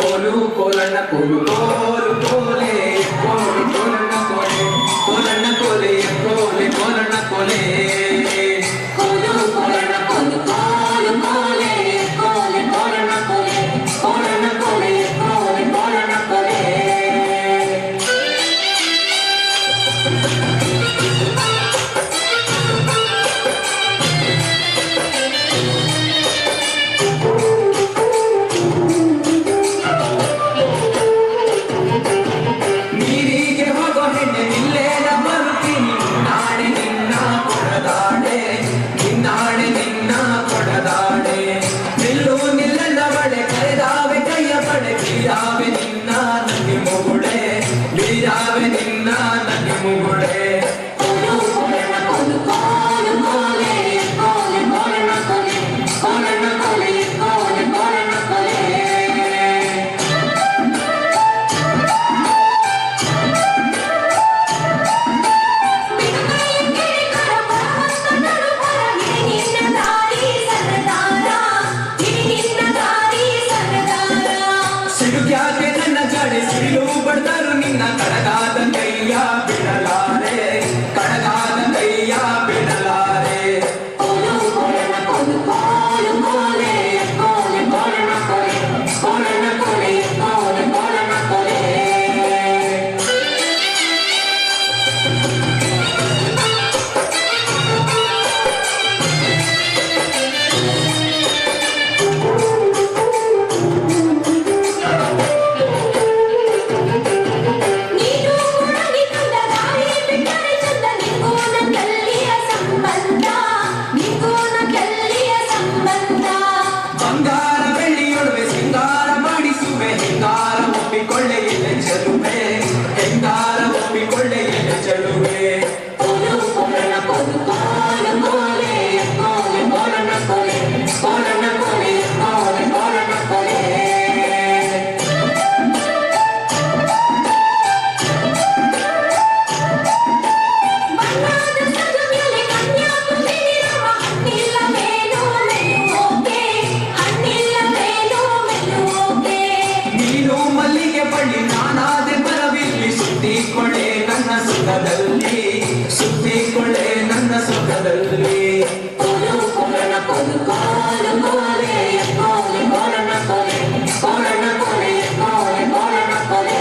ಕೋಲು ಕೋಲಣ್ಣ ಕೋಲು ಕೋಲು ಕೋಲೆ ಕೋಲು ಕೋಲಣ್ಣ ಕೋಲೆ ಕೋಲಣ್ಣ ಕೋಲೆ ಕೋಲೆ ಕೋಲಣ್ಣ ಕೋಲೆ ಕೋಲು ಕೋಲಣ್ಣ ಕೋಲು ಕೋಲು ಕೋಲೆ ಕೋಲೆ ಕೋಲಣ್ಣ ಕೋಲೆ ಕೋಲಣ್ಣ ಕೋಲೆ ಕೋಲೆ ಕೋಲಣ್ಣ ಕೋಲೆ ಸುತ್ತಿಕೊಳ್ಳೆ ನನ್ನ ಸುಖದಲ್ಲಿ ಕೋಲು ಕೋಲಣ್ಣ ಕೋಲು ಕೋಲು ಕೋಲೆ ಕೋಲೆ ಕೋಲಣ್ಣ ಕೋಲೆ ಕೋಲಣ್ಣ ಕೋಲೆ ಕೋಲೆ ಕೋಲಣ್ಣ ಕೋಲೆ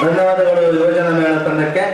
ಧನ್ಯವಾದಗಳು ಯೋಜನಾ ಮೇಳ ತಂಡಕ್ಕೆ.